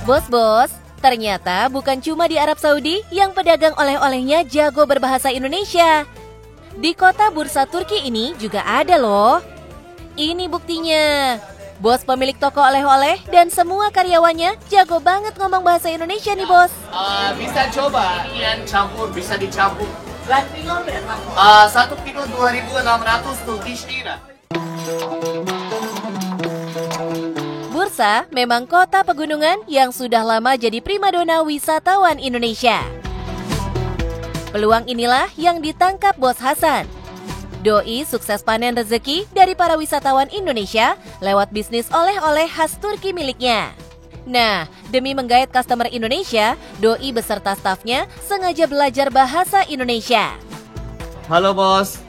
Bos-bos, ternyata bukan cuma di Arab Saudi yang pedagang oleh-olehnya jago berbahasa Indonesia. Di kota Bursa Turki ini juga ada loh. Ini buktinya. Bos pemilik toko oleh-oleh dan semua karyawannya jago banget ngomong bahasa Indonesia nih, bos. Bisa coba, yang campur, bisa dicampur. 1 kilo 2.600 Turkish lira. Bursa memang kota pegunungan yang sudah lama jadi primadona wisatawan Indonesia. Peluang inilah yang ditangkap Bos Hasan. Doi sukses panen rezeki dari para wisatawan Indonesia lewat bisnis oleh-oleh khas Turki miliknya. Nah, demi menggait customer Indonesia, Doi beserta stafnya sengaja belajar bahasa Indonesia. Halo bos,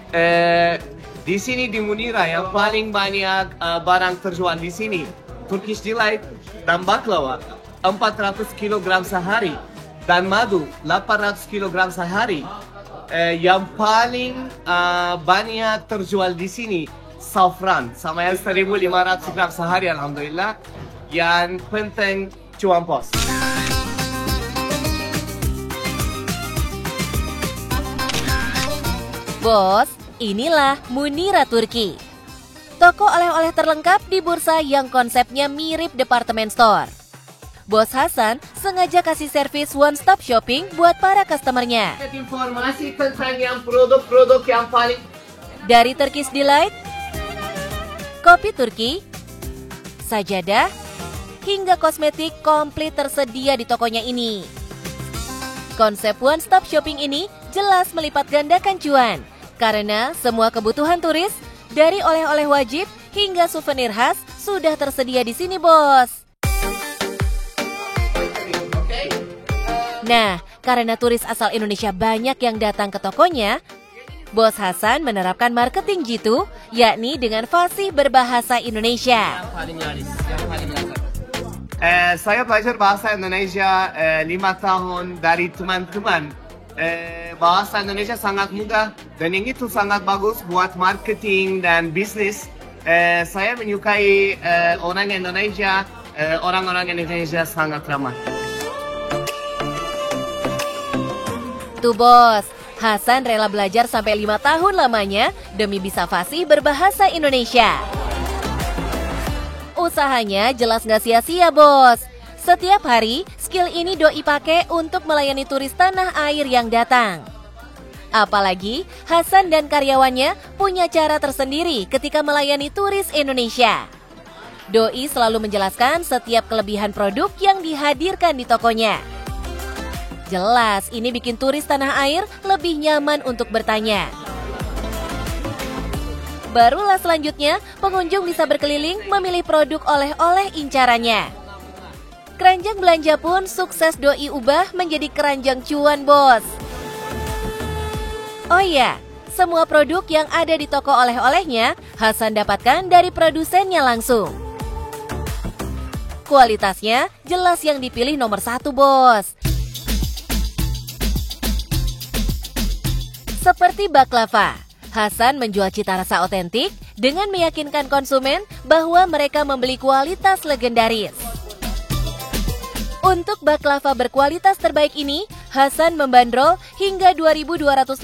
di sini di Munira yang paling banyak barang terjual di sini. Turkish Delight dan baklava 400 kg sehari dan madu 800 kg sehari. Yang paling banyak terjual di sini saffron sama yang 1.500 gram sehari, alhamdulillah. Yang penting cuan pos. Bos, inilah Munira Turki. Toko oleh-oleh terlengkap di bursa yang konsepnya mirip departemen store. Bos Hasan sengaja kasih servis one-stop shopping buat para customernya. Informasi tentang yang produk-produk yang paling Dari Turkish Delight, kopi Turki, sajadah, hingga kosmetik komplit tersedia di tokonya ini. Konsep one-stop shopping ini jelas melipat gandakan cuan, karena semua kebutuhan turis, dari oleh-oleh wajib hingga souvenir khas, sudah tersedia di sini, bos. Nah, karena turis asal Indonesia banyak yang datang ke tokonya, Bos Hasan menerapkan marketing jitu, yakni dengan fasih berbahasa Indonesia. Saya belajar bahasa Indonesia 5 tahun dari teman-teman. Bahasa Indonesia sangat mudah dan ini tuh sangat bagus buat marketing dan bisnis. Saya menyukai orang Indonesia, orang-orang Indonesia sangat ramah. Tuh bos, Hasan rela belajar sampai 5 tahun lamanya demi bisa fasih berbahasa Indonesia. Usahanya jelas nggak sia-sia, bos. Setiap hari, skill ini Doi pakai untuk melayani turis tanah air yang datang. Apalagi, Hasan dan karyawannya punya cara tersendiri ketika melayani turis Indonesia. Doi selalu menjelaskan setiap kelebihan produk yang dihadirkan di tokonya. Jelas, ini bikin turis tanah air lebih nyaman untuk bertanya. Barulah selanjutnya, pengunjung bisa berkeliling memilih produk oleh-oleh incarannya. Keranjang belanja pun sukses Doi ubah menjadi keranjang cuan, bos. Oh iya, semua produk yang ada di toko oleh-olehnya, Hasan dapatkan dari produsennya langsung. Kualitasnya jelas yang dipilih nomor 1, bos. Seperti baklava, Hasan menjual cita rasa otentik dengan meyakinkan konsumen bahwa mereka membeli kualitas legendaris. Untuk baklava berkualitas terbaik ini, Hasan membandrol hingga 2.250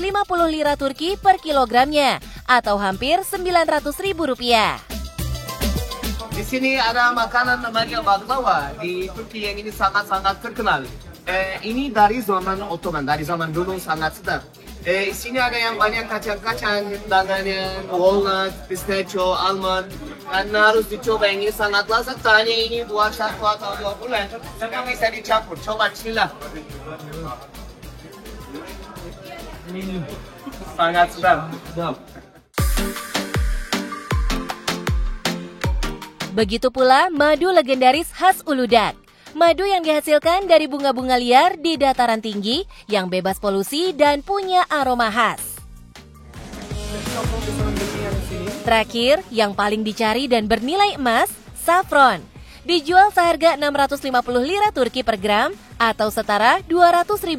lira Turki per kilogramnya, atau hampir Rp900.000. Di sini ada makanan namanya baklava. Di Turki yang ini sangat-sangat terkenal. Ini dari zaman Ottoman, dari zaman dulu sangat sedap. Sini ada yang banyak kacang-kacang, dananya, walnut, pistachio, almond. Karena harus dicoba, ini sangat lezat. Tanya ini buat 1 atau 2 bulan. Semua bisa dicampur, coba bismillah. Sangat sedap. Begitu pula madu legendaris khas Uludag. Madu yang dihasilkan dari bunga-bunga liar di dataran tinggi yang bebas polusi dan punya aroma khas. Terakhir, yang paling dicari dan bernilai emas, saffron. Dijual seharga 650 lira Turki per gram atau setara Rp200.000.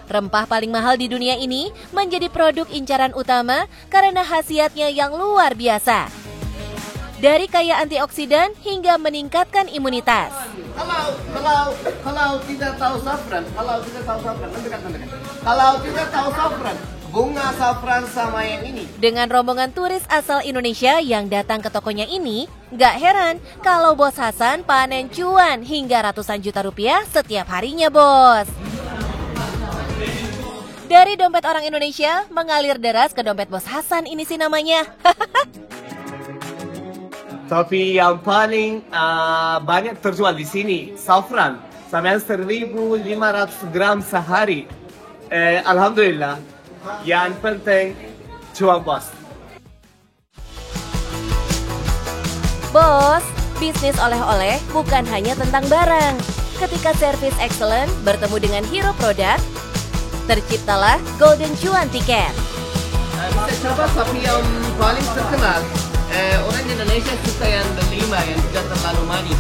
Rempah paling mahal di dunia ini menjadi produk incaran utama karena khasiatnya yang luar biasa. Dari kaya antioksidan hingga meningkatkan imunitas. Kalau tidak tahu saffron, kalau tidak tahu saffron, bunga saffron sama yang ini. Dengan rombongan turis asal Indonesia yang datang ke tokonya ini, gak heran kalau Bos Hasan panen cuan hingga ratusan juta rupiah setiap harinya, Bos. Dari dompet orang Indonesia mengalir deras ke dompet Bos Hasan ini sih namanya. Tapi yang paling banyak terjual di sini, saffron. Sampai 1.500 gram sehari. Alhamdulillah. Yang penting, cuan bos. Bos, bisnis oleh-oleh bukan hanya tentang barang. Ketika service excellent bertemu dengan hero product, terciptalah Golden Cuan Ticket. Bisa coba tapi yang paling terkenal, orang Indonesia suka yang delima yang tidak terlalu manis.